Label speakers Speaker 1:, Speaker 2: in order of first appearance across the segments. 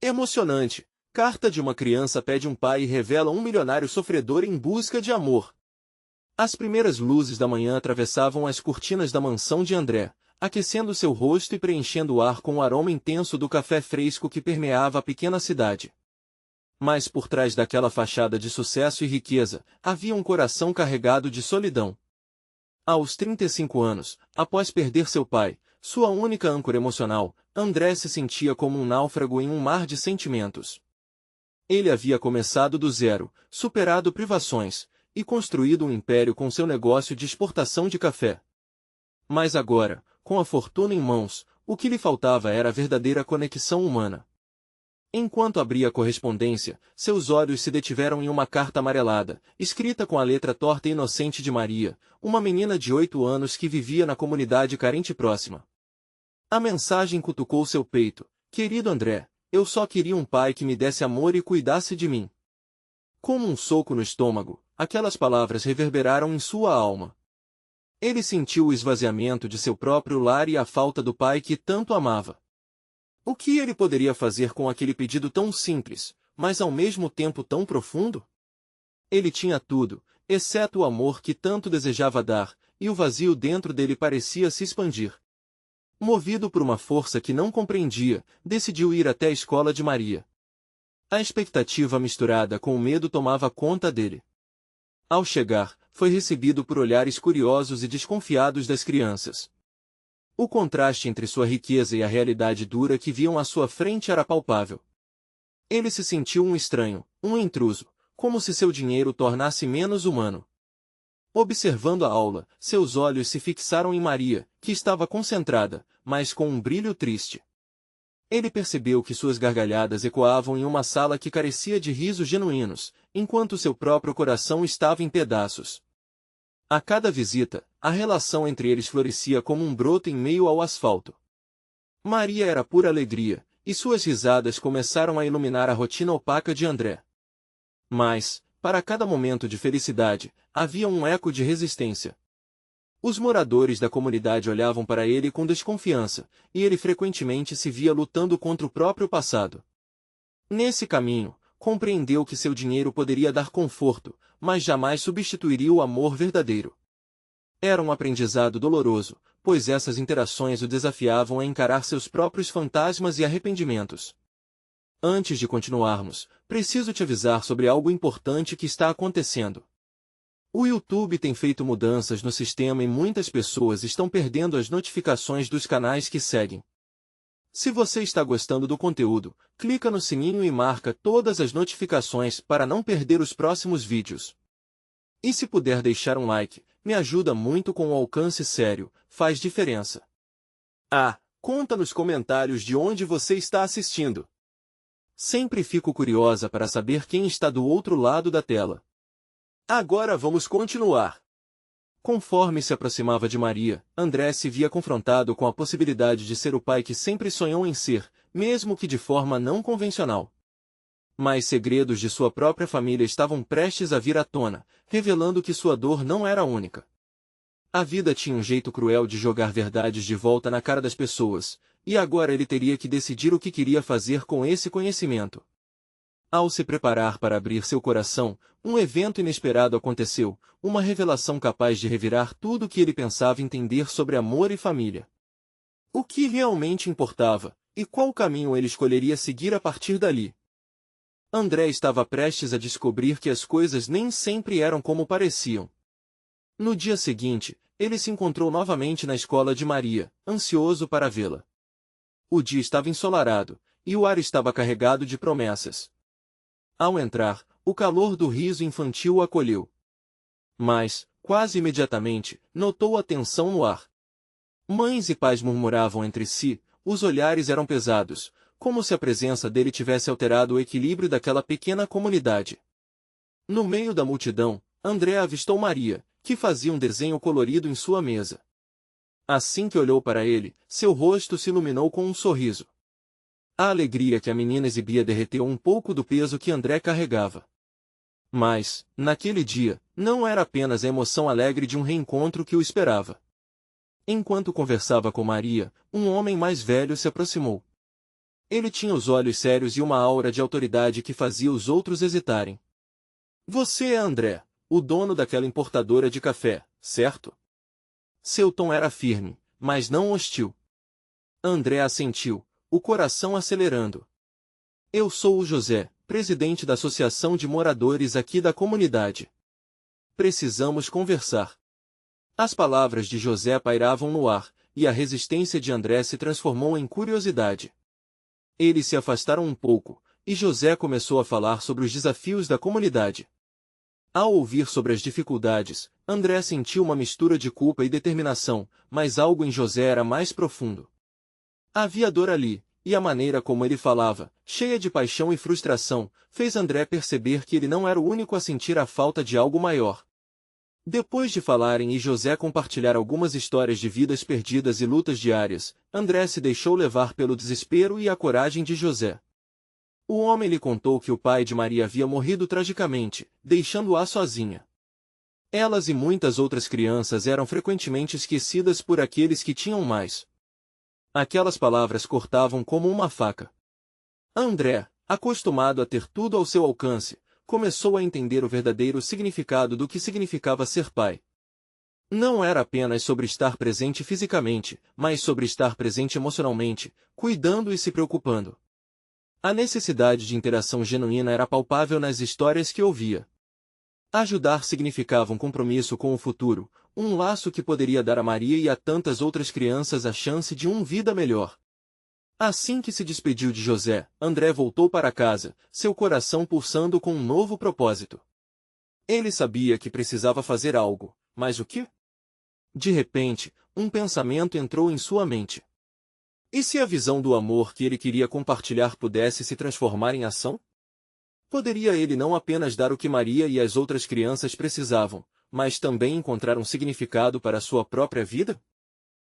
Speaker 1: Emocionante. Carta de uma criança pede um pai e revela um milionário sofredor em busca de amor. As primeiras luzes da manhã atravessavam as cortinas da mansão de André, aquecendo seu rosto e preenchendo o ar com o aroma intenso do café fresco que permeava a pequena cidade. Mas por trás daquela fachada de sucesso e riqueza, havia um coração carregado de solidão. Aos 35 anos, após perder seu pai, sua única âncora emocional, André se sentia como um náufrago em um mar de sentimentos. Ele havia começado do zero, superado privações, e construído um império com seu negócio de exportação de café. Mas agora, com a fortuna em mãos, o que lhe faltava era a verdadeira conexão humana. Enquanto abria a correspondência, seus olhos se detiveram em uma carta amarelada, escrita com a letra torta e inocente de Maria, uma menina de 8 anos que vivia na comunidade carente próxima. A mensagem cutucou seu peito. Querido André, eu só queria um pai que me desse amor e cuidasse de mim. Como um soco no estômago, aquelas palavras reverberaram em sua alma. Ele sentiu o esvaziamento de seu próprio lar e a falta do pai que tanto amava. O que ele poderia fazer com aquele pedido tão simples, mas ao mesmo tempo tão profundo? Ele tinha tudo, exceto o amor que tanto desejava dar, e o vazio dentro dele parecia se expandir. Movido por uma força que não compreendia, decidiu ir até a escola de Maria. A expectativa misturada com o medo tomava conta dele. Ao chegar, foi recebido por olhares curiosos e desconfiados das crianças. O contraste entre sua riqueza e a realidade dura que viam à sua frente era palpável. Ele se sentiu um estranho, um intruso, como se seu dinheiro o tornasse menos humano. Observando a aula, seus olhos se fixaram em Maria, que estava concentrada, mas com um brilho triste. Ele percebeu que suas gargalhadas ecoavam em uma sala que carecia de risos genuínos, enquanto seu próprio coração estava em pedaços. A cada visita, a relação entre eles florescia como um broto em meio ao asfalto. Maria era pura alegria, e suas risadas começaram a iluminar a rotina opaca de André. Mas, para cada momento de felicidade, havia um eco de resistência. Os moradores da comunidade olhavam para ele com desconfiança, e ele frequentemente se via lutando contra o próprio passado. Nesse caminho, compreendeu que seu dinheiro poderia dar conforto, mas jamais substituiria o amor verdadeiro. Era um aprendizado doloroso, pois essas interações o desafiavam a encarar seus próprios fantasmas e arrependimentos. Antes de continuarmos, preciso te avisar sobre algo importante que está acontecendo. O YouTube tem feito mudanças no sistema e muitas pessoas estão perdendo as notificações dos canais que seguem. Se você está gostando do conteúdo, clica no sininho e marca todas as notificações para não perder os próximos vídeos. E se puder deixar um like, me ajuda muito com o alcance sério, faz diferença. Conta nos comentários de onde você está assistindo. Sempre fico curiosa para saber quem está do outro lado da tela. Agora vamos continuar. Conforme se aproximava de Maria, André se via confrontado com a possibilidade de ser o pai que sempre sonhou em ser, mesmo que de forma não convencional. Mas segredos de sua própria família estavam prestes a vir à tona, revelando que sua dor não era única. A vida tinha um jeito cruel de jogar verdades de volta na cara das pessoas, e agora ele teria que decidir o que queria fazer com esse conhecimento. Ao se preparar para abrir seu coração, um evento inesperado aconteceu, uma revelação capaz de revirar tudo o que ele pensava entender sobre amor e família. O que realmente importava, e qual caminho ele escolheria seguir a partir dali? André estava prestes a descobrir que as coisas nem sempre eram como pareciam. No dia seguinte, ele se encontrou novamente na escola de Maria, ansioso para vê-la. O dia estava ensolarado, e o ar estava carregado de promessas. Ao entrar, o calor do riso infantil o acolheu. Mas, quase imediatamente, notou a tensão no ar. Mães e pais murmuravam entre si, os olhares eram pesados, como se a presença dele tivesse alterado o equilíbrio daquela pequena comunidade. No meio da multidão, André avistou Maria, que fazia um desenho colorido em sua mesa. Assim que olhou para ele, seu rosto se iluminou com um sorriso. A alegria que a menina exibia derreteu um pouco do peso que André carregava. Mas, naquele dia, não era apenas a emoção alegre de um reencontro que o esperava. Enquanto conversava com Maria, um homem mais velho se aproximou. Ele tinha os olhos sérios e uma aura de autoridade que fazia os outros hesitarem. Você é André, o dono daquela importadora de café, certo? Seu tom era firme, mas não hostil. André assentiu, o coração acelerando. Eu sou o José, presidente da Associação de Moradores aqui da comunidade. Precisamos conversar. As palavras de José pairavam no ar, e a resistência de André se transformou em curiosidade. Eles se afastaram um pouco, e José começou a falar sobre os desafios da comunidade. Ao ouvir sobre as dificuldades, André sentiu uma mistura de culpa e determinação, mas algo em José era mais profundo. Havia dor ali, e a maneira como ele falava, cheia de paixão e frustração, fez André perceber que ele não era o único a sentir a falta de algo maior. Depois de falarem e José compartilhar algumas histórias de vidas perdidas e lutas diárias, André se deixou levar pelo desespero e a coragem de José. O homem lhe contou que o pai de Maria havia morrido tragicamente, deixando-a sozinha. Elas e muitas outras crianças eram frequentemente esquecidas por aqueles que tinham mais. Aquelas palavras cortavam como uma faca. André, acostumado a ter tudo ao seu alcance, começou a entender o verdadeiro significado do que significava ser pai. Não era apenas sobre estar presente fisicamente, mas sobre estar presente emocionalmente, cuidando e se preocupando. A necessidade de interação genuína era palpável nas histórias que ouvia. Ajudar significava um compromisso com o futuro, um laço que poderia dar a Maria e a tantas outras crianças a chance de uma vida melhor. Assim que se despediu de José, André voltou para casa, seu coração pulsando com um novo propósito. Ele sabia que precisava fazer algo, mas o que? De repente, um pensamento entrou em sua mente. E se a visão do amor que ele queria compartilhar pudesse se transformar em ação? Poderia ele não apenas dar o que Maria e as outras crianças precisavam, mas também encontrar um significado para a sua própria vida?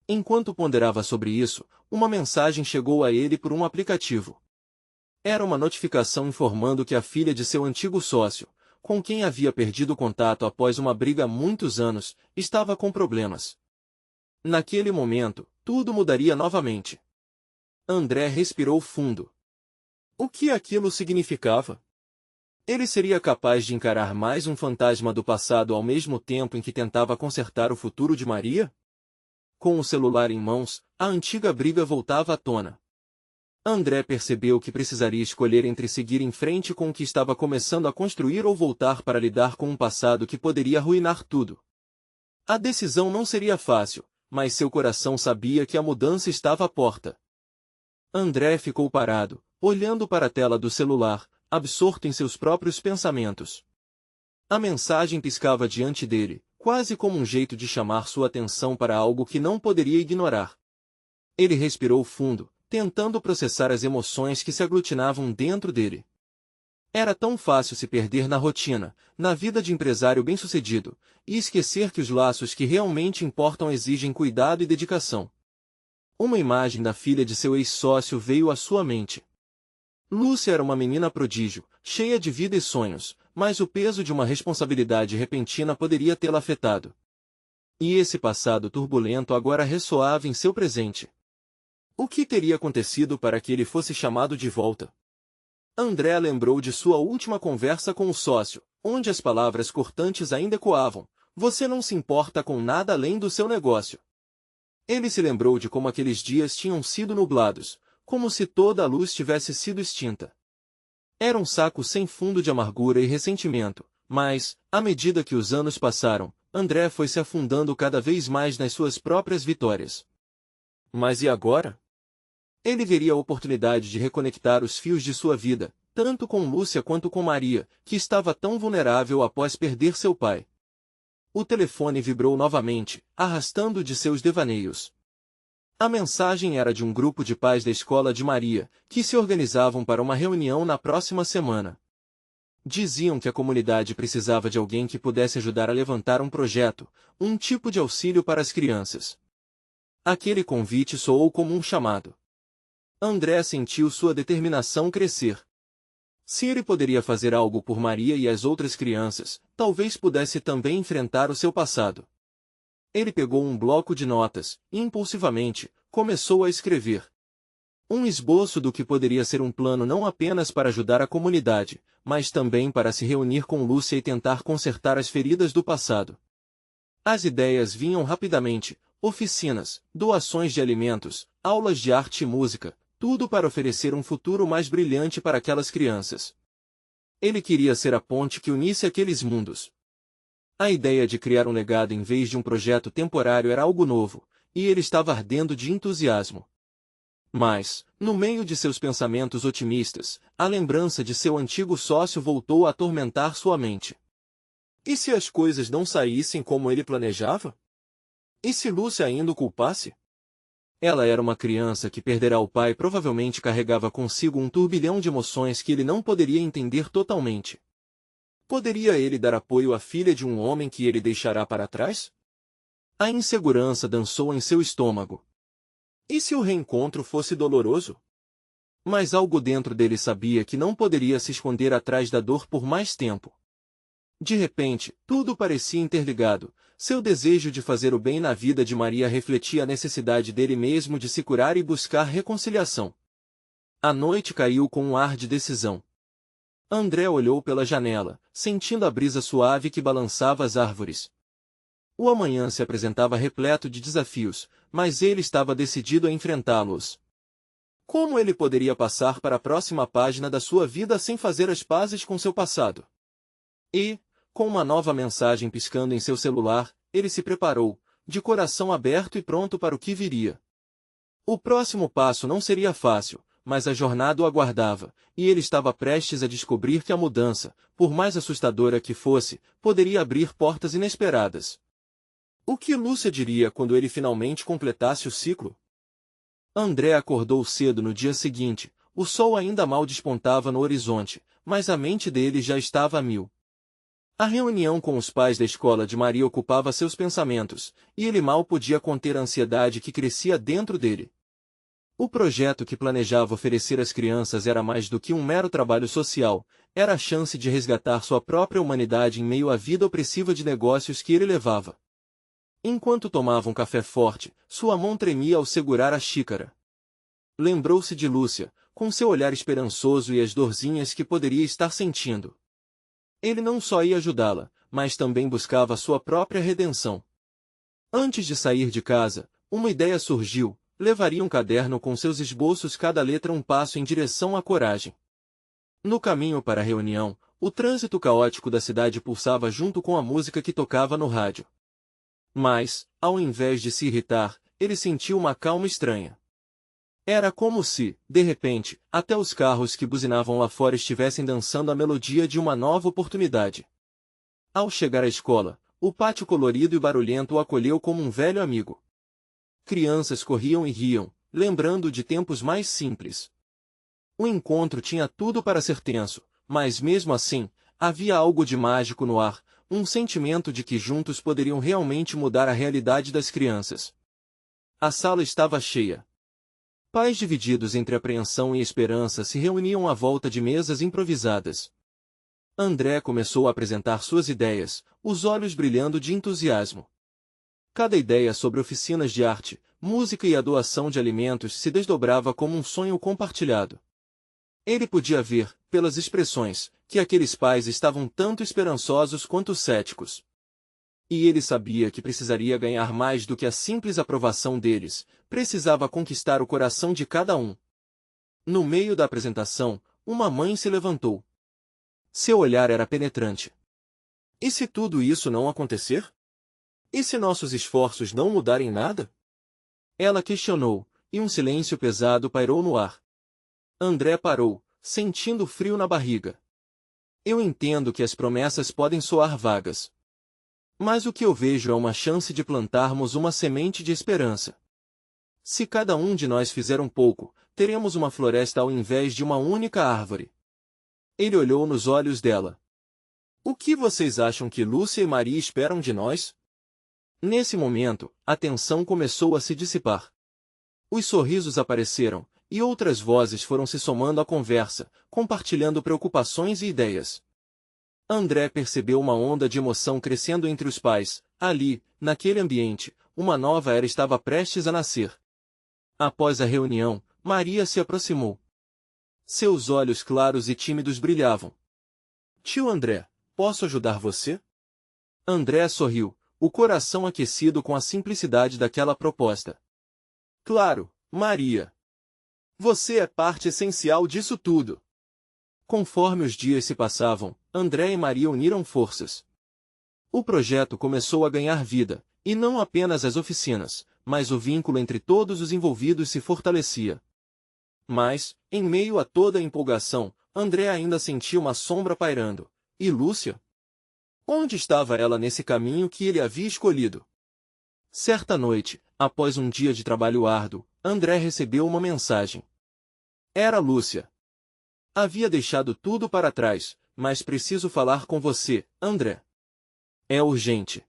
Speaker 1: Enquanto ponderava sobre isso, uma mensagem chegou a ele por um aplicativo. Era uma notificação informando que a filha de seu antigo sócio, com quem havia perdido contato após uma briga há muitos anos, estava com problemas. Naquele momento, tudo mudaria novamente. André respirou fundo. O que aquilo significava? Ele seria capaz de encarar mais um fantasma do passado ao mesmo tempo em que tentava consertar o futuro de Maria? Com o celular em mãos, a antiga briga voltava à tona. André percebeu que precisaria escolher entre seguir em frente com o que estava começando a construir ou voltar para lidar com um passado que poderia arruinar tudo. A decisão não seria fácil, mas seu coração sabia que a mudança estava à porta. André ficou parado, olhando para a tela do celular, absorto em seus próprios pensamentos. A mensagem piscava diante dele, quase como um jeito de chamar sua atenção para algo que não poderia ignorar. Ele respirou fundo, tentando processar as emoções que se aglutinavam dentro dele. Era tão fácil se perder na rotina, na vida de empresário bem-sucedido, e esquecer que os laços que realmente importam exigem cuidado e dedicação. Uma imagem da filha de seu ex-sócio veio à sua mente. Lúcia era uma menina prodígio, cheia de vida e sonhos, mas o peso de uma responsabilidade repentina poderia tê-la afetado. E esse passado turbulento agora ressoava em seu presente. O que teria acontecido para que ele fosse chamado de volta? André lembrou de sua última conversa com o sócio, onde as palavras cortantes ainda ecoavam: "Você não se importa com nada além do seu negócio." Ele se lembrou de como aqueles dias tinham sido nublados, como se toda a luz tivesse sido extinta. Era um saco sem fundo de amargura e ressentimento, mas, à medida que os anos passaram, André foi se afundando cada vez mais nas suas próprias vitórias. Mas e agora? Ele veria a oportunidade de reconectar os fios de sua vida, tanto com Lúcia quanto com Maria, que estava tão vulnerável após perder seu pai. O telefone vibrou novamente, arrastando de seus devaneios. A mensagem era de um grupo de pais da escola de Maria, que se organizavam para uma reunião na próxima semana. Diziam que a comunidade precisava de alguém que pudesse ajudar a levantar um projeto, um tipo de auxílio para as crianças. Aquele convite soou como um chamado. André sentiu sua determinação crescer. Se ele poderia fazer algo por Maria e as outras crianças, talvez pudesse também enfrentar o seu passado. Ele pegou um bloco de notas e, impulsivamente, começou a escrever. Um esboço do que poderia ser um plano não apenas para ajudar a comunidade, mas também para se reunir com Lúcia e tentar consertar as feridas do passado. As ideias vinham rapidamente: oficinas, doações de alimentos, aulas de arte e música, tudo para oferecer um futuro mais brilhante para aquelas crianças. Ele queria ser a ponte que unisse aqueles mundos. A ideia de criar um legado em vez de um projeto temporário era algo novo, e ele estava ardendo de entusiasmo. Mas, no meio de seus pensamentos otimistas, a lembrança de seu antigo sócio voltou a atormentar sua mente. E se as coisas não saíssem como ele planejava? E se Lúcia ainda o culpasse? Ela era uma criança que perdera o pai e provavelmente carregava consigo um turbilhão de emoções que ele não poderia entender totalmente. Poderia ele dar apoio à filha de um homem que ele deixará para trás? A insegurança dançou em seu estômago. E se o reencontro fosse doloroso? Mas algo dentro dele sabia que não poderia se esconder atrás da dor por mais tempo. De repente, tudo parecia interligado. Seu desejo de fazer o bem na vida de Maria refletia a necessidade dele mesmo de se curar e buscar reconciliação. A noite caiu com um ar de decisão. André olhou pela janela, sentindo a brisa suave que balançava as árvores. O amanhã se apresentava repleto de desafios, mas ele estava decidido a enfrentá-los. Como ele poderia passar para a próxima página da sua vida sem fazer as pazes com seu passado? E, com uma nova mensagem piscando em seu celular, ele se preparou, de coração aberto e pronto para o que viria. O próximo passo não seria fácil, mas a jornada o aguardava, e ele estava prestes a descobrir que a mudança, por mais assustadora que fosse, poderia abrir portas inesperadas. O que Lúcia diria quando ele finalmente completasse o ciclo? André acordou cedo no dia seguinte. O sol ainda mal despontava no horizonte, mas a mente dele já estava a mil. A reunião com os pais da escola de Maria ocupava seus pensamentos, e ele mal podia conter a ansiedade que crescia dentro dele. O projeto que planejava oferecer às crianças era mais do que um mero trabalho social, era a chance de resgatar sua própria humanidade em meio à vida opressiva de negócios que ele levava. Enquanto tomava um café forte, sua mão tremia ao segurar a xícara. Lembrou-se de Lúcia, com seu olhar esperançoso e as dorzinhas que poderia estar sentindo. Ele não só ia ajudá-la, mas também buscava sua própria redenção. Antes de sair de casa, uma ideia surgiu: levaria um caderno com seus esboços, cada letra um passo em direção à coragem. No caminho para a reunião, o trânsito caótico da cidade pulsava junto com a música que tocava no rádio. Mas, ao invés de se irritar, ele sentiu uma calma estranha. Era como se, de repente, até os carros que buzinavam lá fora estivessem dançando a melodia de uma nova oportunidade. Ao chegar à escola, o pátio colorido e barulhento o acolheu como um velho amigo. Crianças corriam e riam, lembrando de tempos mais simples. O encontro tinha tudo para ser tenso, mas mesmo assim, havia algo de mágico no ar, um sentimento de que juntos poderiam realmente mudar a realidade das crianças. A sala estava cheia. Pais divididos entre apreensão e esperança se reuniam à volta de mesas improvisadas. André começou a apresentar suas ideias, os olhos brilhando de entusiasmo. Cada ideia sobre oficinas de arte, música e a doação de alimentos se desdobrava como um sonho compartilhado. Ele podia ver, pelas expressões, que aqueles pais estavam tanto esperançosos quanto céticos. E ele sabia que precisaria ganhar mais do que a simples aprovação deles, precisava conquistar o coração de cada um. No meio da apresentação, uma mãe se levantou. Seu olhar era penetrante. E se tudo isso não acontecer? E se nossos esforços não mudarem nada? Ela questionou, e um silêncio pesado pairou no ar. André parou, sentindo frio na barriga. Eu entendo que as promessas podem soar vagas. Mas o que eu vejo é uma chance de plantarmos uma semente de esperança. Se cada um de nós fizer um pouco, teremos uma floresta ao invés de uma única árvore. Ele olhou nos olhos dela. O que vocês acham que Lúcia e Maria esperam de nós? Nesse momento, a tensão começou a se dissipar. Os sorrisos apareceram, e outras vozes foram se somando à conversa, compartilhando preocupações e ideias. André percebeu uma onda de emoção crescendo entre os pais. Ali, naquele ambiente, uma nova era estava prestes a nascer. Após a reunião, Maria se aproximou. Seus olhos claros e tímidos brilhavam. Tio André, posso ajudar você? André sorriu, o coração aquecido com a simplicidade daquela proposta. Claro, Maria. Você é parte essencial disso tudo. Conforme os dias se passavam, André e Maria uniram forças. O projeto começou a ganhar vida, e não apenas as oficinas, mas o vínculo entre todos os envolvidos se fortalecia. Mas, em meio a toda a empolgação, André ainda sentia uma sombra pairando. E Lúcia? Onde estava ela nesse caminho que ele havia escolhido? Certa noite, após um dia de trabalho árduo, André recebeu uma mensagem. Era Lúcia. Havia deixado tudo para trás, mas preciso falar com você, André. É urgente.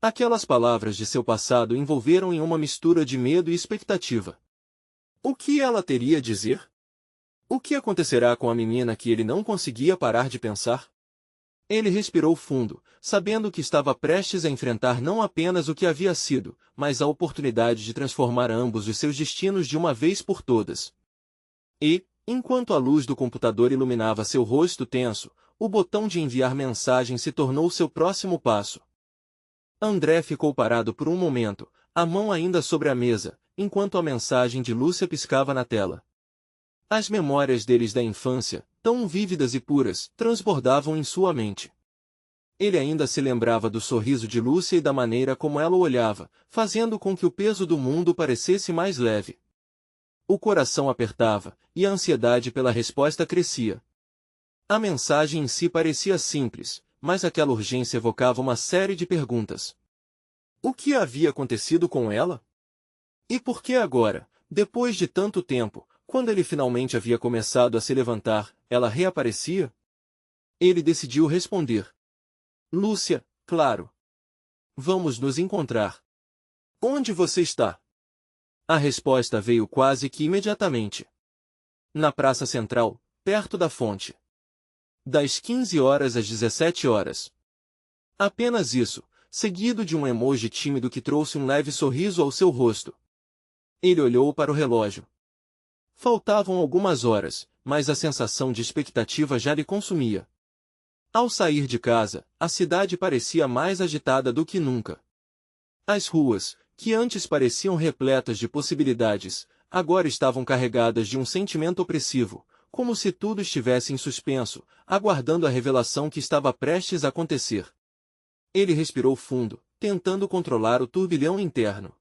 Speaker 1: Aquelas palavras de seu passado envolveram em uma mistura de medo e expectativa. O que ela teria a dizer? O que acontecerá com a menina que ele não conseguia parar de pensar? Ele respirou fundo, sabendo que estava prestes a enfrentar não apenas o que havia sido, mas a oportunidade de transformar ambos os seus destinos de uma vez por todas. E, enquanto a luz do computador iluminava seu rosto tenso, o botão de enviar mensagem se tornou seu próximo passo. André ficou parado por um momento, a mão ainda sobre a mesa, enquanto a mensagem de Lúcia piscava na tela. As memórias deles da infância, tão vívidas e puras, transbordavam em sua mente. Ele ainda se lembrava do sorriso de Lúcia e da maneira como ela o olhava, fazendo com que o peso do mundo parecesse mais leve. O coração apertava, e a ansiedade pela resposta crescia. A mensagem em si parecia simples, mas aquela urgência evocava uma série de perguntas. O que havia acontecido com ela? E por que agora, depois de tanto tempo, quando ele finalmente havia começado a se levantar, ela reaparecia? Ele decidiu responder. Lúcia, claro. Vamos nos encontrar. Onde você está? A resposta veio quase que imediatamente. Na praça central, perto da fonte. Das 15 horas às 17 horas. Apenas isso, seguido de um emoji tímido que trouxe um leve sorriso ao seu rosto. Ele olhou para o relógio. Faltavam algumas horas, mas a sensação de expectativa já lhe consumia. Ao sair de casa, a cidade parecia mais agitada do que nunca. As ruas, que antes pareciam repletas de possibilidades, agora estavam carregadas de um sentimento opressivo, como se tudo estivesse em suspenso, aguardando a revelação que estava prestes a acontecer. Ele respirou fundo, tentando controlar o turbilhão interno.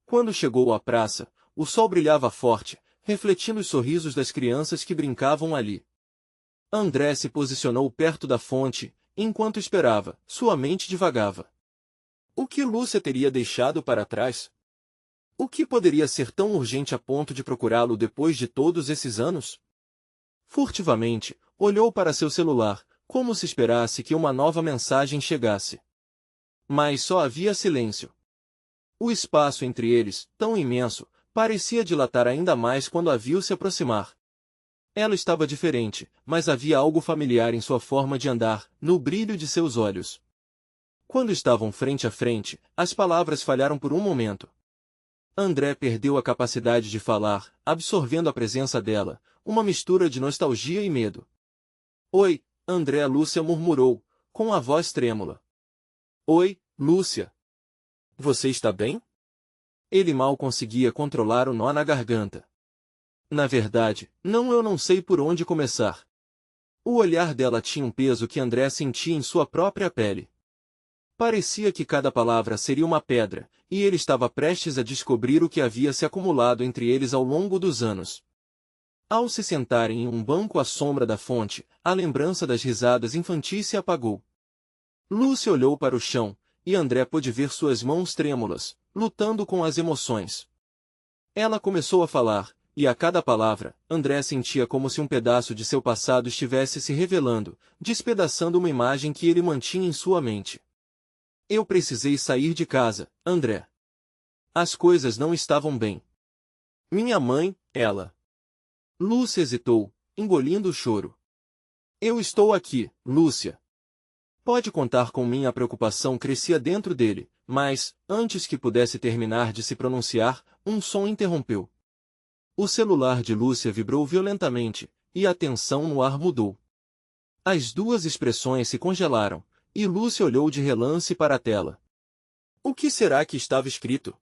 Speaker 1: Quando chegou à praça, o sol brilhava forte, refletindo os sorrisos das crianças que brincavam ali. André se posicionou perto da fonte, enquanto esperava, sua mente divagava. O que Lúcia teria deixado para trás? O que poderia ser tão urgente a ponto de procurá-lo depois de todos esses anos? Furtivamente, olhou para seu celular, como se esperasse que uma nova mensagem chegasse. Mas só havia silêncio. O espaço entre eles, tão imenso, parecia dilatar ainda mais quando a viu se aproximar. Ela estava diferente, mas havia algo familiar em sua forma de andar, no brilho de seus olhos. Quando estavam frente a frente, as palavras falharam por um momento. André perdeu a capacidade de falar, absorvendo a presença dela, uma mistura de nostalgia e medo. Oi, André, Lúcia murmurou, com a voz trêmula. Oi, Lúcia. Você está bem? Ele mal conseguia controlar o nó na garganta. Na verdade, eu não sei por onde começar. O olhar dela tinha um peso que André sentia em sua própria pele. Parecia que cada palavra seria uma pedra, e ele estava prestes a descobrir o que havia se acumulado entre eles ao longo dos anos. Ao se sentarem em um banco à sombra da fonte, a lembrança das risadas infantis se apagou. Lúcia olhou para o chão, e André pôde ver suas mãos trêmulas, lutando com as emoções. Ela começou a falar, e a cada palavra, André sentia como se um pedaço de seu passado estivesse se revelando, despedaçando uma imagem que ele mantinha em sua mente. Eu precisei sair de casa, André. As coisas não estavam bem. Minha mãe, ela. Lúcia hesitou, engolindo o choro. Eu estou aqui, Lúcia. Pode contar com mim. A preocupação crescia dentro dele, mas, antes que pudesse terminar de se pronunciar, um som interrompeu. O celular de Lúcia vibrou violentamente, e a tensão no ar mudou. As duas expressões se congelaram, e Lúcia olhou de relance para a tela. O que será que estava escrito?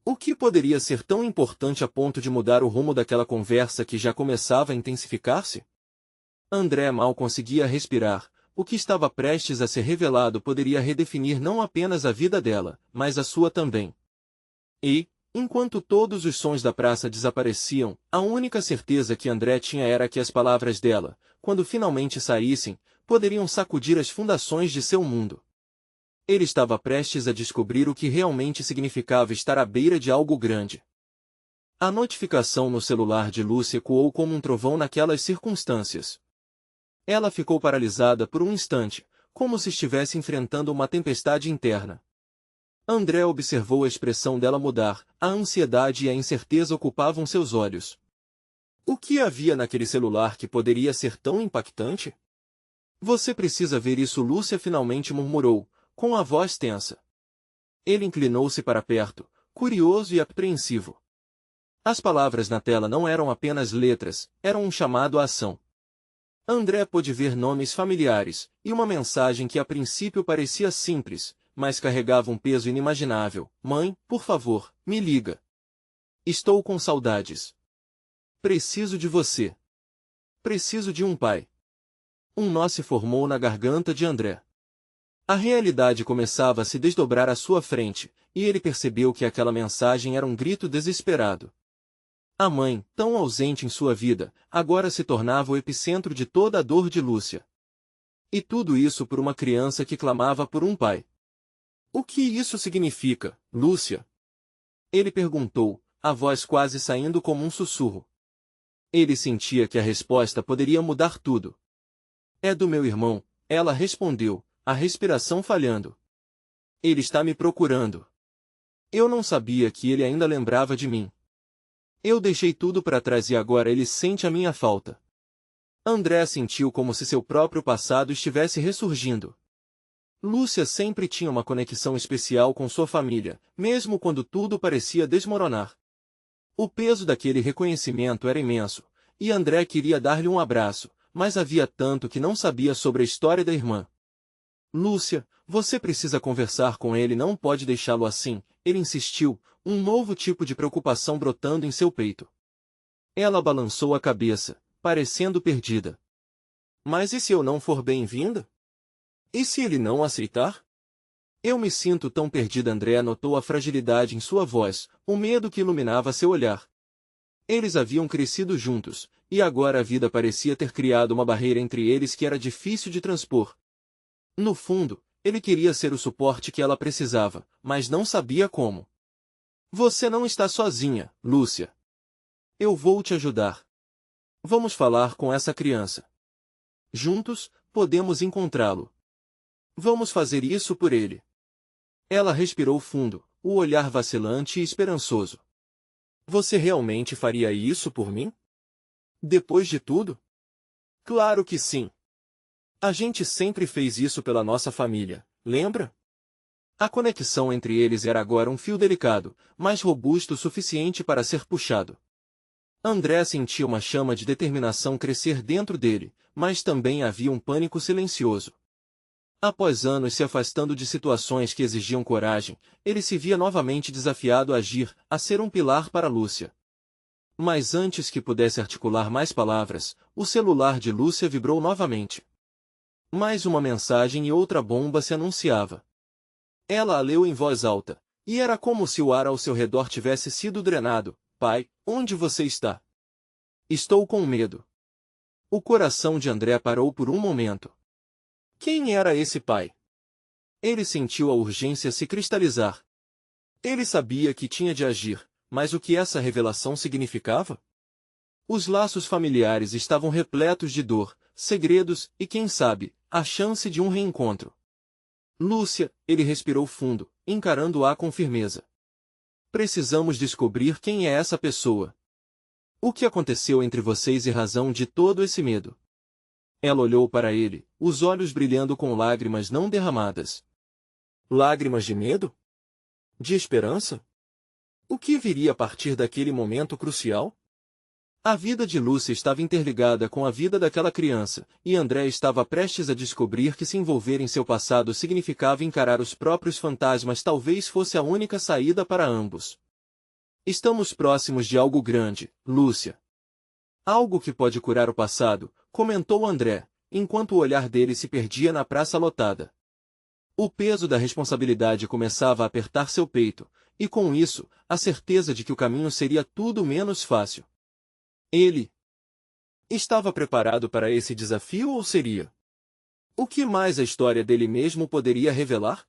Speaker 1: O que poderia ser tão importante a ponto de mudar o rumo daquela conversa que já começava a intensificar-se? André mal conseguia respirar. O que estava prestes a ser revelado poderia redefinir não apenas a vida dela, mas a sua também. E, enquanto todos os sons da praça desapareciam, a única certeza que André tinha era que as palavras dela, quando finalmente saíssem, poderiam sacudir as fundações de seu mundo. Ele estava prestes a descobrir o que realmente significava estar à beira de algo grande. A notificação no celular de Lúcia ecoou como um trovão naquelas circunstâncias. Ela ficou paralisada por um instante, como se estivesse enfrentando uma tempestade interna. André observou a expressão dela mudar, a ansiedade e a incerteza ocupavam seus olhos. O que havia naquele celular que poderia ser tão impactante? Você precisa ver isso, Lúcia finalmente murmurou, com a voz tensa. Ele inclinou-se para perto, curioso e apreensivo. As palavras na tela não eram apenas letras, eram um chamado à ação. André pôde ver nomes familiares, e uma mensagem que a princípio parecia simples, mas carregava um peso inimaginável. Mãe, por favor, me liga. Estou com saudades. Preciso de você. Preciso de um pai. Um nó se formou na garganta de André. A realidade começava a se desdobrar à sua frente, e ele percebeu que aquela mensagem era um grito desesperado. A mãe, tão ausente em sua vida, agora se tornava o epicentro de toda a dor de Lúcia. E tudo isso por uma criança que clamava por um pai. O que isso significa, Lúcia? Ele perguntou, a voz quase saindo como um sussurro. Ele sentia que a resposta poderia mudar tudo. É do meu irmão, ela respondeu, a respiração falhando. Ele está me procurando. Eu não sabia que ele ainda lembrava de mim. Eu deixei tudo para trás e agora ele sente a minha falta. André sentiu como se seu próprio passado estivesse ressurgindo. Lúcia sempre tinha uma conexão especial com sua família, mesmo quando tudo parecia desmoronar. O peso daquele reconhecimento era imenso, e André queria dar-lhe um abraço, mas havia tanto que não sabia sobre a história da irmã. Lúcia, você precisa conversar com ele, não pode deixá-lo assim, ele insistiu, um novo tipo de preocupação brotando em seu peito. Ela balançou a cabeça, parecendo perdida. Mas e se eu não for bem-vinda? E se ele não aceitar? Eu me sinto tão perdida. André notou a fragilidade em sua voz, o medo que iluminava seu olhar. Eles haviam crescido juntos, e agora a vida parecia ter criado uma barreira entre eles que era difícil de transpor. No fundo, ele queria ser o suporte que ela precisava, mas não sabia como. Você não está sozinha, Lúcia. Eu vou te ajudar. Vamos falar com essa criança. Juntos, podemos encontrá-lo. Vamos fazer isso por ele. Ela respirou fundo, o olhar vacilante e esperançoso. Você realmente faria isso por mim? Depois de tudo? Claro que sim. A gente sempre fez isso pela nossa família, lembra? A conexão entre eles era agora um fio delicado, mas robusto o suficiente para ser puxado. André sentia uma chama de determinação crescer dentro dele, mas também havia um pânico silencioso. Após anos se afastando de situações que exigiam coragem, ele se via novamente desafiado a agir, a ser um pilar para Lúcia. Mas antes que pudesse articular mais palavras, o celular de Lúcia vibrou novamente. Mais uma mensagem e outra bomba se anunciava. Ela a leu em voz alta, e era como se o ar ao seu redor tivesse sido drenado. Pai, onde você está? Estou com medo. O coração de André parou por um momento. Quem era esse pai? Ele sentiu a urgência se cristalizar. Ele sabia que tinha de agir, mas o que essa revelação significava? Os laços familiares estavam repletos de dor, segredos e, quem sabe, a chance de um reencontro. Lúcia, ele respirou fundo, encarando-a com firmeza. Precisamos descobrir quem é essa pessoa. O que aconteceu entre vocês e razão de todo esse medo? Ela olhou para ele, os olhos brilhando com lágrimas não derramadas. Lágrimas de medo? De esperança? O que viria a partir daquele momento crucial? A vida de Lúcia estava interligada com a vida daquela criança, e André estava prestes a descobrir que se envolver em seu passado significava encarar os próprios fantasmas, talvez fosse a única saída para ambos. Estamos próximos de algo grande, Lúcia. Algo que pode curar o passado, comentou André, enquanto o olhar dele se perdia na praça lotada. O peso da responsabilidade começava a apertar seu peito, e com isso, a certeza de que o caminho seria tudo menos fácil. Ele estava preparado para esse desafio ou seria? O que mais a história dele mesmo poderia revelar?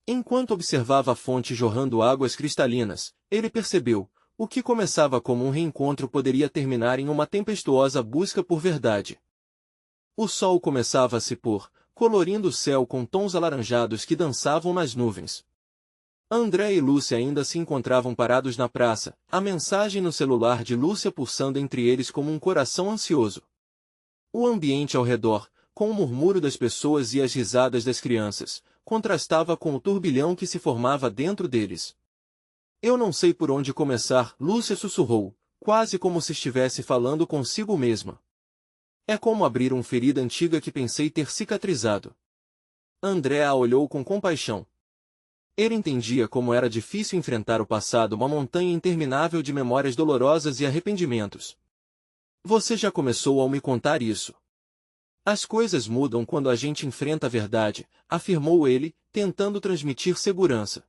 Speaker 1: Enquanto observava a fonte jorrando águas cristalinas, ele percebeu, o que começava como um reencontro poderia terminar em uma tempestuosa busca por verdade. O sol começava a se pôr, colorindo o céu com tons alaranjados que dançavam nas nuvens. André e Lúcia ainda se encontravam parados na praça, a mensagem no celular de Lúcia pulsando entre eles como um coração ansioso. O ambiente ao redor, com o murmúrio das pessoas e as risadas das crianças, contrastava com o turbilhão que se formava dentro deles. Eu não sei por onde começar, Lúcia sussurrou, quase como se estivesse falando consigo mesma. É como abrir uma ferida antiga que pensei ter cicatrizado. André a olhou com compaixão. Ele entendia como era difícil enfrentar o passado, uma montanha interminável de memórias dolorosas e arrependimentos. Você já começou a me contar isso. As coisas mudam quando a gente enfrenta a verdade, afirmou ele, tentando transmitir segurança.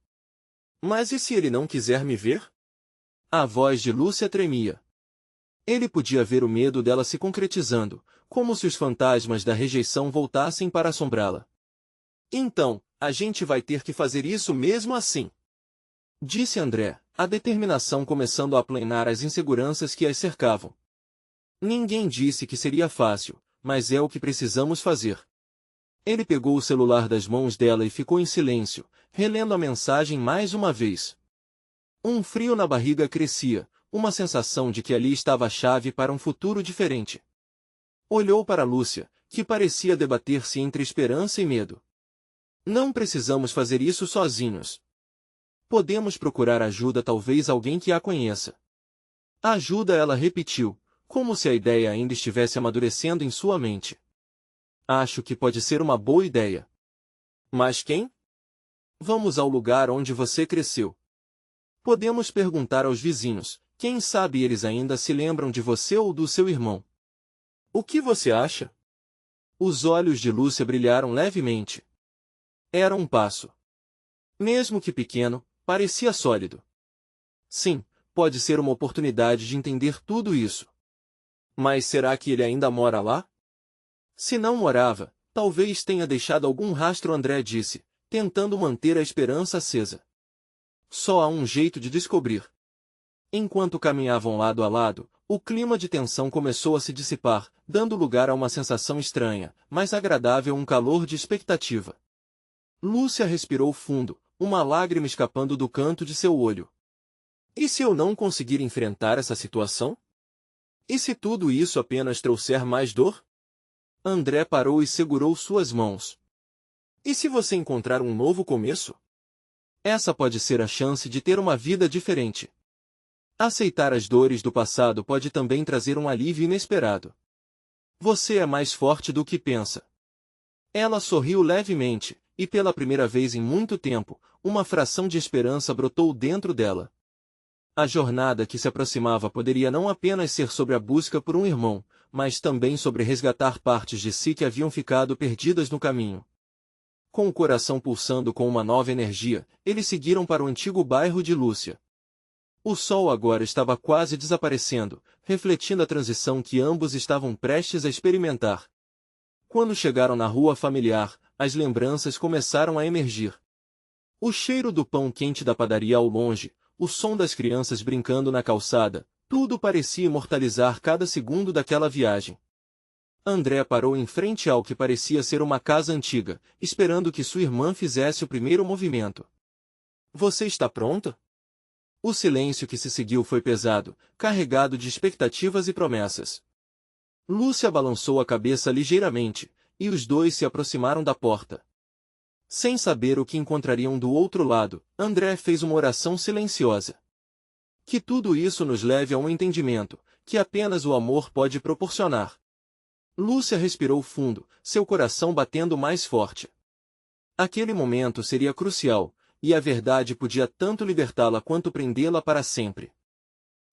Speaker 1: Mas e se ele não quiser me ver? A voz de Lúcia tremia. Ele podia ver o medo dela se concretizando, como se os fantasmas da rejeição voltassem para assombrá-la. Então, a gente vai ter que fazer isso mesmo assim, disse André, a determinação começando a aplanar as inseguranças que as cercavam. Ninguém disse que seria fácil, mas é o que precisamos fazer. Ele pegou o celular das mãos dela e ficou em silêncio, relendo a mensagem mais uma vez. Um frio na barriga crescia, uma sensação de que ali estava a chave para um futuro diferente. Olhou para Lúcia, que parecia debater-se entre esperança e medo. Não precisamos fazer isso sozinhos. Podemos procurar ajuda, talvez alguém que a conheça. Ajuda, ela repetiu, como se a ideia ainda estivesse amadurecendo em sua mente. Acho que pode ser uma boa ideia. Mas quem? Vamos ao lugar onde você cresceu. Podemos perguntar aos vizinhos, quem sabe eles ainda se lembram de você ou do seu irmão. O que você acha? Os olhos de Lúcia brilharam levemente. Era um passo. Mesmo que pequeno, parecia sólido. Sim, pode ser uma oportunidade de entender tudo isso. Mas será que ele ainda mora lá? Se não morava, talvez tenha deixado algum rastro, André disse, tentando manter a esperança acesa. Só há um jeito de descobrir. Enquanto caminhavam lado a lado, o clima de tensão começou a se dissipar, dando lugar a uma sensação estranha, mas agradável, um calor de expectativa. Lúcia respirou fundo, uma lágrima escapando do canto de seu olho. E se eu não conseguir enfrentar essa situação? E se tudo isso apenas trouxer mais dor? André parou e segurou suas mãos. E se você encontrar um novo começo? Essa pode ser a chance de ter uma vida diferente. Aceitar as dores do passado pode também trazer um alívio inesperado. Você é mais forte do que pensa. Ela sorriu levemente, e pela primeira vez em muito tempo, uma fração de esperança brotou dentro dela. A jornada que se aproximava poderia não apenas ser sobre a busca por um irmão, mas também sobre resgatar partes de si que haviam ficado perdidas no caminho. Com o coração pulsando com uma nova energia, eles seguiram para o antigo bairro de Lúcia. O sol agora estava quase desaparecendo, refletindo a transição que ambos estavam prestes a experimentar. Quando chegaram na rua familiar, as lembranças começaram a emergir. O cheiro do pão quente da padaria ao longe, o som das crianças brincando na calçada, tudo parecia imortalizar cada segundo daquela viagem. André parou em frente ao que parecia ser uma casa antiga, esperando que sua irmã fizesse o primeiro movimento. Você está pronta? O silêncio que se seguiu foi pesado, carregado de expectativas e promessas. Lúcia balançou a cabeça ligeiramente, e os dois se aproximaram da porta. Sem saber o que encontrariam do outro lado, André fez uma oração silenciosa. Que tudo isso nos leve a um entendimento, que apenas o amor pode proporcionar. Lúcia respirou fundo, seu coração batendo mais forte. Aquele momento seria crucial, e a verdade podia tanto libertá-la quanto prendê-la para sempre.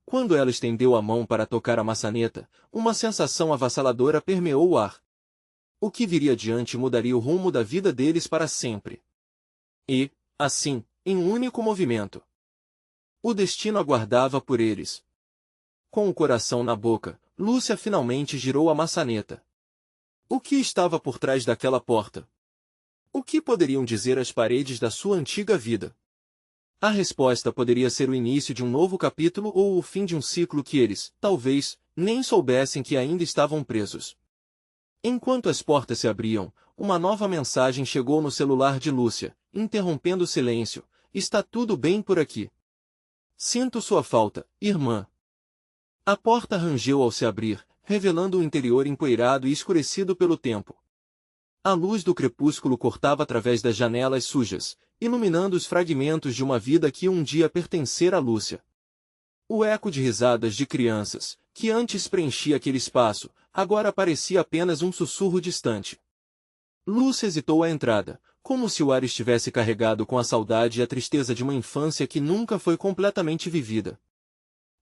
Speaker 1: Quando ela estendeu a mão para tocar a maçaneta, uma sensação avassaladora permeou o ar. O que viria adiante mudaria o rumo da vida deles para sempre. E, assim, em um único movimento, o destino aguardava por eles. Com o coração na boca, Lúcia finalmente girou a maçaneta. O que estava por trás daquela porta? O que poderiam dizer as paredes da sua antiga vida? A resposta poderia ser o início de um novo capítulo ou o fim de um ciclo que eles, talvez, nem soubessem que ainda estavam presos. Enquanto as portas se abriam, uma nova mensagem chegou no celular de Lúcia, interrompendo o silêncio. Está tudo bem por aqui. Sinto sua falta, irmã. A porta rangeu ao se abrir, revelando o interior empoeirado e escurecido pelo tempo. A luz do crepúsculo cortava através das janelas sujas, iluminando os fragmentos de uma vida que um dia pertencera a Lúcia. O eco de risadas de crianças, que antes preenchia aquele espaço, agora parecia apenas um sussurro distante. Lúcia hesitou à entrada, como se o ar estivesse carregado com a saudade e a tristeza de uma infância que nunca foi completamente vivida.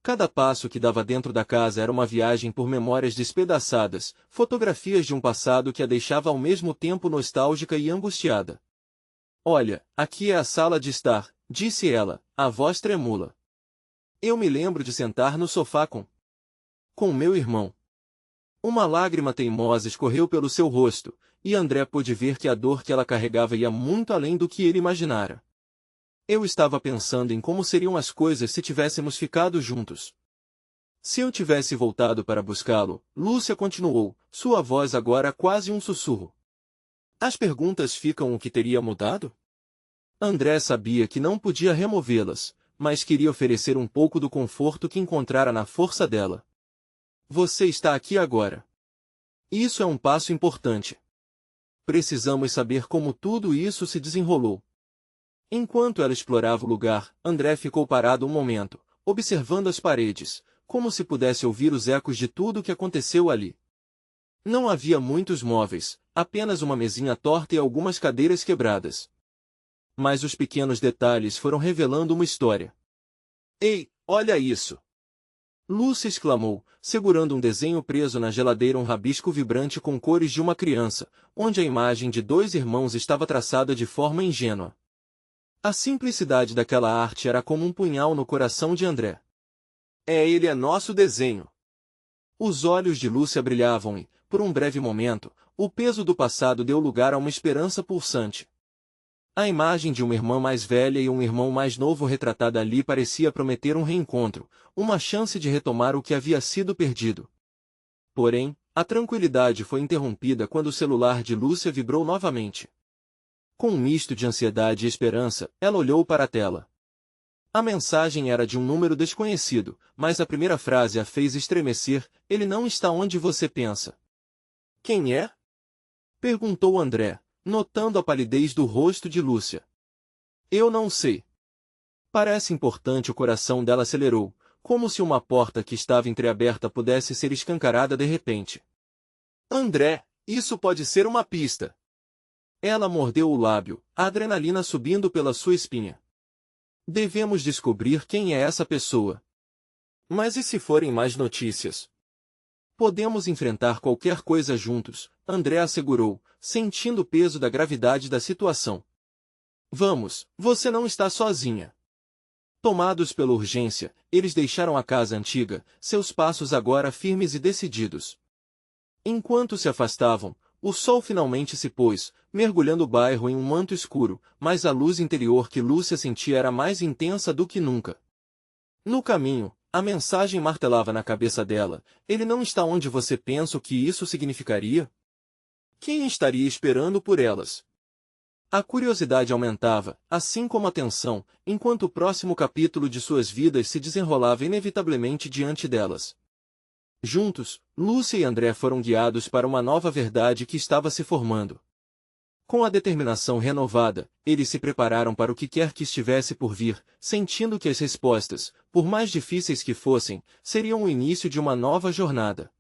Speaker 1: Cada passo que dava dentro da casa era uma viagem por memórias despedaçadas, fotografias de um passado que a deixava ao mesmo tempo nostálgica e angustiada. Olha, aqui é a sala de estar, disse ela, a voz tremula. Eu me lembro de sentar no sofá com meu irmão. Uma lágrima teimosa escorreu pelo seu rosto, e André pôde ver que a dor que ela carregava ia muito além do que ele imaginara. Eu estava pensando em como seriam as coisas se tivéssemos ficado juntos. Se eu tivesse voltado para buscá-lo, Lúcia continuou, sua voz agora quase um sussurro. As perguntas ficam o que teria mudado? André sabia que não podia removê-las, mas queria oferecer um pouco do conforto que encontrara na força dela. Você está aqui agora. Isso é um passo importante. Precisamos saber como tudo isso se desenrolou. Enquanto ela explorava o lugar, André ficou parado um momento, observando as paredes, como se pudesse ouvir os ecos de tudo o que aconteceu ali. Não havia muitos móveis, apenas uma mesinha torta e algumas cadeiras quebradas. Mas os pequenos detalhes foram revelando uma história. Ei, olha isso! Lúcia exclamou, segurando um desenho preso na geladeira, um rabisco vibrante com cores de uma criança, onde a imagem de dois irmãos estava traçada de forma ingênua. A simplicidade daquela arte era como um punhal no coração de André. Ele é nosso desenho. Os olhos de Lúcia brilhavam e, por um breve momento, o peso do passado deu lugar a uma esperança pulsante. A imagem de uma irmã mais velha e um irmão mais novo retratada ali parecia prometer um reencontro, uma chance de retomar o que havia sido perdido. Porém, a tranquilidade foi interrompida quando o celular de Lúcia vibrou novamente. Com um misto de ansiedade e esperança, ela olhou para a tela. A mensagem era de um número desconhecido, mas a primeira frase a fez estremecer: ele não está onde você pensa. Quem é? Perguntou André, notando a palidez do rosto de Lúcia. Eu não sei. Parece importante. O coração dela acelerou, como se uma porta que estava entreaberta pudesse ser escancarada de repente. André, isso pode ser uma pista. Ela mordeu o lábio, a adrenalina subindo pela sua espinha. Devemos descobrir quem é essa pessoa. Mas e se forem mais notícias? Podemos enfrentar qualquer coisa juntos, André assegurou, sentindo o peso da gravidade da situação. Vamos, você não está sozinha. Tomados pela urgência, eles deixaram a casa antiga, seus passos agora firmes e decididos. Enquanto se afastavam, o sol finalmente se pôs, mergulhando o bairro em um manto escuro, mas a luz interior que Lúcia sentia era mais intensa do que nunca. No caminho, a mensagem martelava na cabeça dela: ele não está onde você pensa. O que isso significaria? Quem estaria esperando por elas? A curiosidade aumentava, assim como a tensão, enquanto o próximo capítulo de suas vidas se desenrolava inevitavelmente diante delas. Juntos, Lúcia e André foram guiados para uma nova verdade que estava se formando. Com a determinação renovada, eles se prepararam para o que quer que estivesse por vir, sentindo que as respostas, por mais difíceis que fossem, seriam o início de uma nova jornada.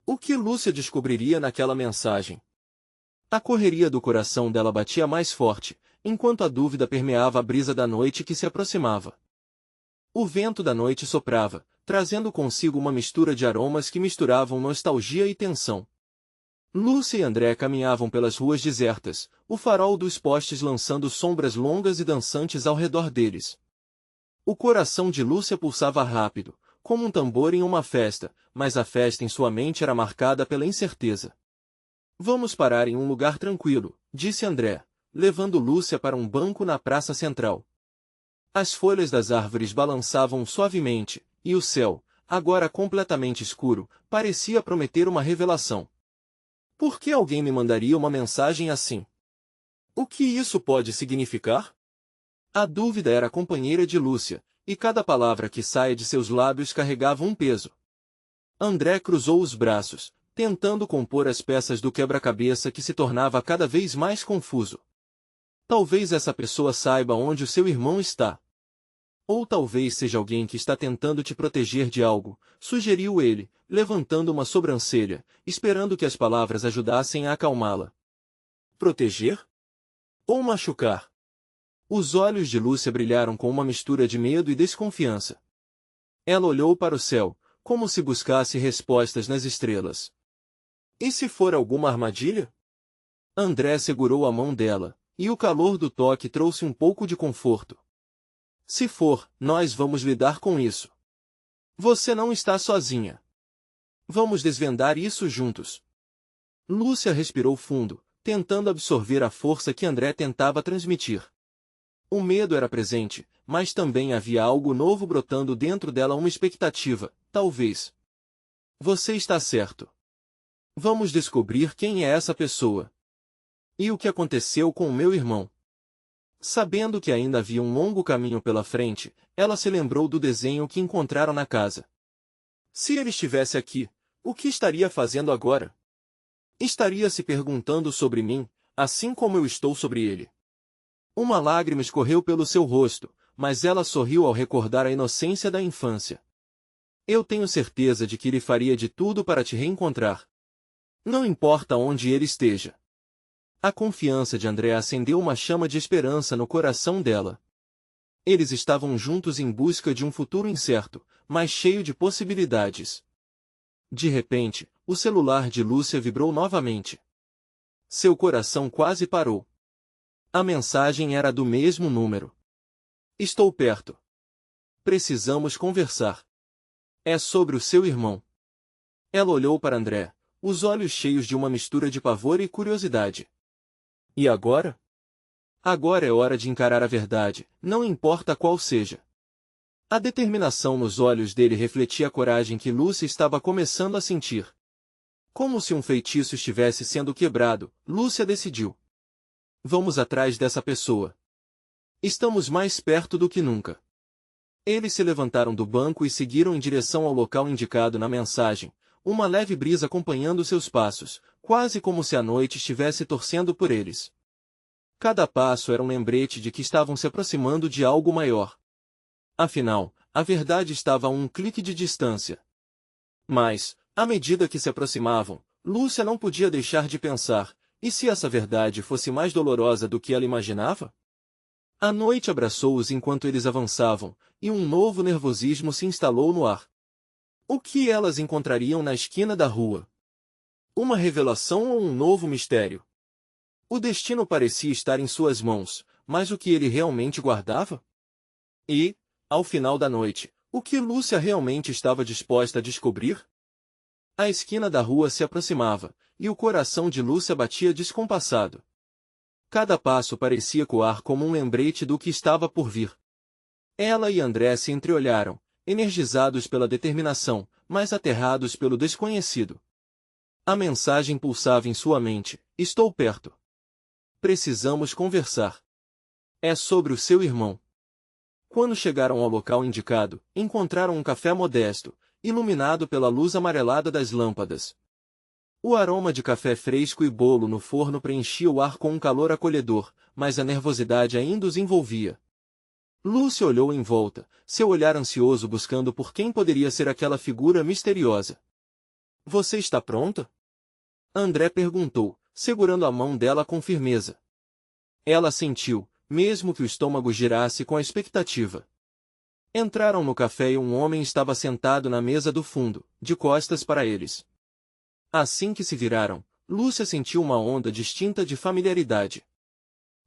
Speaker 1: O que Lúcia descobriria naquela mensagem? A correria do coração dela batia mais forte, enquanto a dúvida permeava a brisa da noite que se aproximava. O vento da noite soprava, trazendo consigo uma mistura de aromas que misturavam nostalgia e tensão. Lúcia e André caminhavam pelas ruas desertas, o farol dos postes lançando sombras longas e dançantes ao redor deles. O coração de Lúcia pulsava rápido, como um tambor em uma festa, mas a festa em sua mente era marcada pela incerteza. Vamos parar em um lugar tranquilo, disse André, levando Lúcia para um banco na praça central. As folhas das árvores balançavam suavemente, e o céu, agora completamente escuro, parecia prometer uma revelação. Por que alguém me mandaria uma mensagem assim? O que isso pode significar? A dúvida era companheira de Lúcia, e cada palavra que saia de seus lábios carregava um peso. André cruzou os braços, tentando compor as peças do quebra-cabeça que se tornava cada vez mais confuso. Talvez essa pessoa saiba onde o seu irmão está. Ou talvez seja alguém que está tentando te proteger de algo, sugeriu ele, levantando uma sobrancelha, esperando que as palavras ajudassem a acalmá-la. Proteger? Ou machucar? Os olhos de Lúcia brilharam com uma mistura de medo e desconfiança. Ela olhou para o céu, como se buscasse respostas nas estrelas. E se for alguma armadilha? André segurou a mão dela, e o calor do toque trouxe um pouco de conforto. Se for, nós vamos lidar com isso. Você não está sozinha. Vamos desvendar isso juntos. Lúcia respirou fundo, tentando absorver a força que André tentava transmitir. O medo era presente, mas também havia algo novo brotando dentro dela, uma expectativa, talvez. Você está certo. Vamos descobrir quem é essa pessoa. E o que aconteceu com o meu irmão. Sabendo que ainda havia um longo caminho pela frente, ela se lembrou do desenho que encontraram na casa. Se ele estivesse aqui, o que estaria fazendo agora? Estaria se perguntando sobre mim, assim como eu estou sobre ele. Uma lágrima escorreu pelo seu rosto, mas ela sorriu ao recordar a inocência da infância. Eu tenho certeza de que ele faria de tudo para te reencontrar. Não importa onde ele esteja. A confiança de André acendeu uma chama de esperança no coração dela. Eles estavam juntos em busca de um futuro incerto, mas cheio de possibilidades. De repente, o celular de Lúcia vibrou novamente. Seu coração quase parou. A mensagem era do mesmo número. Estou perto. Precisamos conversar. É sobre o seu irmão. Ela olhou para André, os olhos cheios de uma mistura de pavor e curiosidade. E agora? Agora é hora de encarar a verdade, não importa qual seja. A determinação nos olhos dele refletia a coragem que Lúcia estava começando a sentir. Como se um feitiço estivesse sendo quebrado, Lúcia decidiu. Vamos atrás dessa pessoa. Estamos mais perto do que nunca. Eles se levantaram do banco e seguiram em direção ao local indicado na mensagem, uma leve brisa acompanhando seus passos, quase como se a noite estivesse torcendo por eles. Cada passo era um lembrete de que estavam se aproximando de algo maior. Afinal, a verdade estava a um clique de distância. Mas, à medida que se aproximavam, Lúcia não podia deixar de pensar, e se essa verdade fosse mais dolorosa do que ela imaginava? A noite abraçou-os enquanto eles avançavam, e um novo nervosismo se instalou no ar. O que elas encontrariam na esquina da rua? Uma revelação ou um novo mistério? O destino parecia estar em suas mãos, mas o que ele realmente guardava? E, ao final da noite, o que Lúcia realmente estava disposta a descobrir? A esquina da rua se aproximava, e o coração de Lúcia batia descompassado. Cada passo parecia coar como um lembrete do que estava por vir. Ela e André se entreolharam, energizados pela determinação, mas aterrados pelo desconhecido. A mensagem pulsava em sua mente: estou perto. Precisamos conversar. É sobre o seu irmão. Quando chegaram ao local indicado, encontraram um café modesto, iluminado pela luz amarelada das lâmpadas. O aroma de café fresco e bolo no forno preenchia o ar com um calor acolhedor, mas a nervosidade ainda os envolvia. Lúcia olhou em volta, seu olhar ansioso buscando por quem poderia ser aquela figura misteriosa. Você está pronta? André perguntou, segurando a mão dela com firmeza. Ela sentiu, mesmo que o estômago girasse com a expectativa. Entraram no café e um homem estava sentado na mesa do fundo, de costas para eles. Assim que se viraram, Lúcia sentiu uma onda distinta de familiaridade.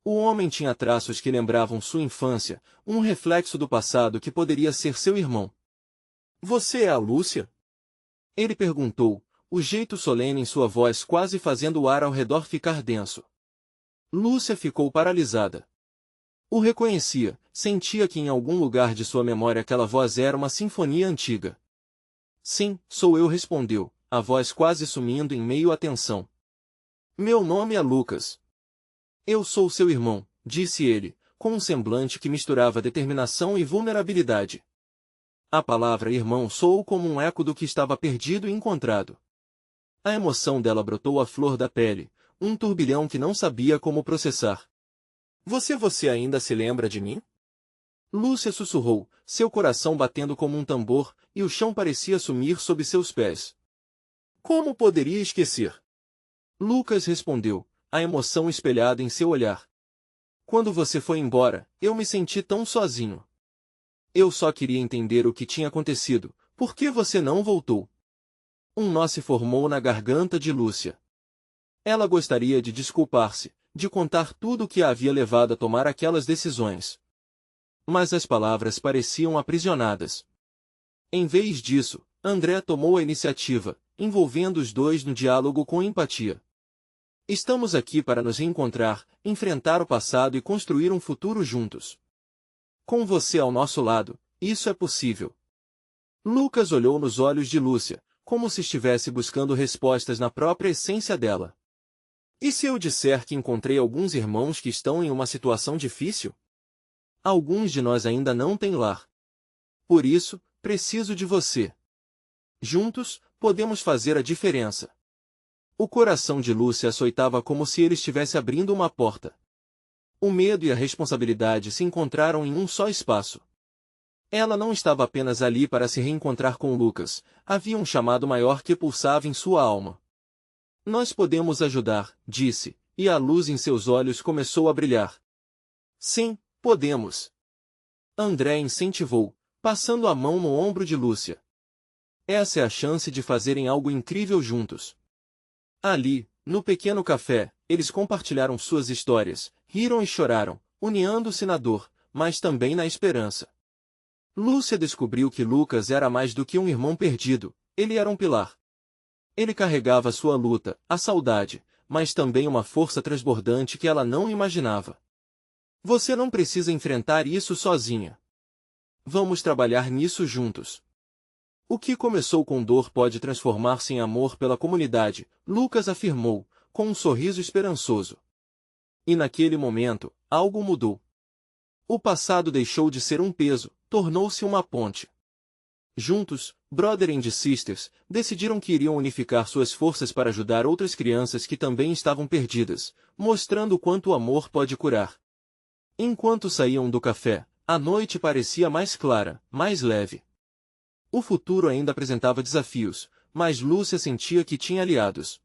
Speaker 1: O homem tinha traços que lembravam sua infância, um reflexo do passado que poderia ser seu irmão. Você é a Lúcia? Ele perguntou, o jeito solene em sua voz quase fazendo o ar ao redor ficar denso. Lúcia ficou paralisada. O reconhecia, sentia que em algum lugar de sua memória aquela voz era uma sinfonia antiga. Sim, sou eu, respondeu, a voz quase sumindo em meio à tensão. Meu nome é Lucas. Eu sou seu irmão, disse ele, com um semblante que misturava determinação e vulnerabilidade. A palavra irmão soou como um eco do que estava perdido e encontrado. A emoção dela brotou à flor da pele, um turbilhão que não sabia como processar. Você ainda se lembra de mim? Lúcia sussurrou, seu coração batendo como um tambor, e o chão parecia sumir sob seus pés. Como poderia esquecer? Lucas respondeu, a emoção espelhada em seu olhar. Quando você foi embora, eu me senti tão sozinho. Eu só queria entender o que tinha acontecido, por que você não voltou? Um nó se formou na garganta de Lúcia. Ela gostaria de desculpar-se, de contar tudo o que a havia levado a tomar aquelas decisões. Mas as palavras pareciam aprisionadas. Em vez disso, André tomou a iniciativa, envolvendo os dois no diálogo com empatia. Estamos aqui para nos reencontrar, enfrentar o passado e construir um futuro juntos. Com você ao nosso lado, isso é possível. Lucas olhou nos olhos de Lúcia, como se estivesse buscando respostas na própria essência dela. E se eu disser que encontrei alguns irmãos que estão em uma situação difícil? Alguns de nós ainda não têm lar. Por isso, preciso de você. Juntos, podemos fazer a diferença. O coração de Lúcia açoitava como se ele estivesse abrindo uma porta. O medo e a responsabilidade se encontraram em um só espaço. Ela não estava apenas ali para se reencontrar com Lucas, havia um chamado maior que pulsava em sua alma. Nós podemos ajudar, disse, e a luz em seus olhos começou a brilhar. Sim, podemos. André incentivou, passando a mão no ombro de Lúcia. Essa é a chance de fazerem algo incrível juntos. Ali, no pequeno café, eles compartilharam suas histórias, riram e choraram, unindo-se na dor, mas também na esperança. Lúcia descobriu que Lucas era mais do que um irmão perdido, ele era um pilar. Ele carregava sua luta, a saudade, mas também uma força transbordante que ela não imaginava. Você não precisa enfrentar isso sozinha. Vamos trabalhar nisso juntos. O que começou com dor pode transformar-se em amor pela comunidade, Lucas afirmou, com um sorriso esperançoso. E naquele momento, algo mudou. O passado deixou de ser um peso, tornou-se uma ponte. Juntos, Brother and Sisters, decidiram que iriam unificar suas forças para ajudar outras crianças que também estavam perdidas, mostrando o quanto o amor pode curar. Enquanto saíam do café, a noite parecia mais clara, mais leve. O futuro ainda apresentava desafios, mas Lúcia sentia que tinha aliados.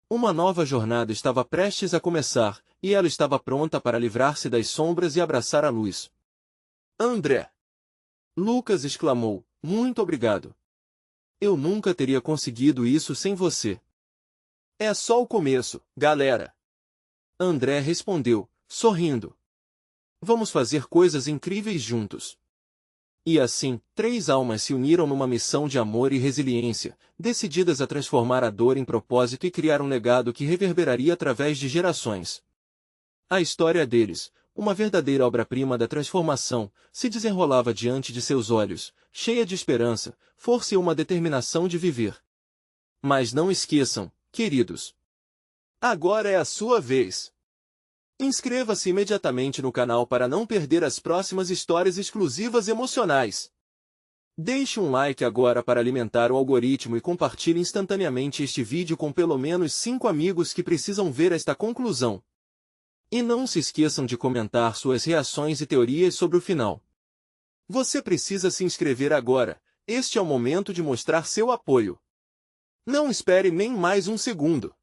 Speaker 1: Uma nova jornada estava prestes a começar, e ela estava pronta para livrar-se das sombras e abraçar a luz. André! Lucas exclamou, muito obrigado. Eu nunca teria conseguido isso sem você. É só o começo, galera. André respondeu, sorrindo. Vamos fazer coisas incríveis juntos. E assim, 3 almas se uniram numa missão de amor e resiliência, decididas a transformar a dor em propósito e criar um legado que reverberaria através de gerações. A história deles, uma verdadeira obra-prima da transformação, se desenrolava diante de seus olhos, cheia de esperança, força e uma determinação de viver. Mas não esqueçam, queridos. Agora é a sua vez. Inscreva-se imediatamente no canal para não perder as próximas histórias exclusivas emocionais. Deixe um like agora para alimentar o algoritmo e compartilhe instantaneamente este vídeo com pelo menos 5 amigos que precisam ver esta conclusão. E não se esqueçam de comentar suas reações e teorias sobre o final. Você precisa se inscrever agora, este é o momento de mostrar seu apoio. Não espere nem mais um segundo.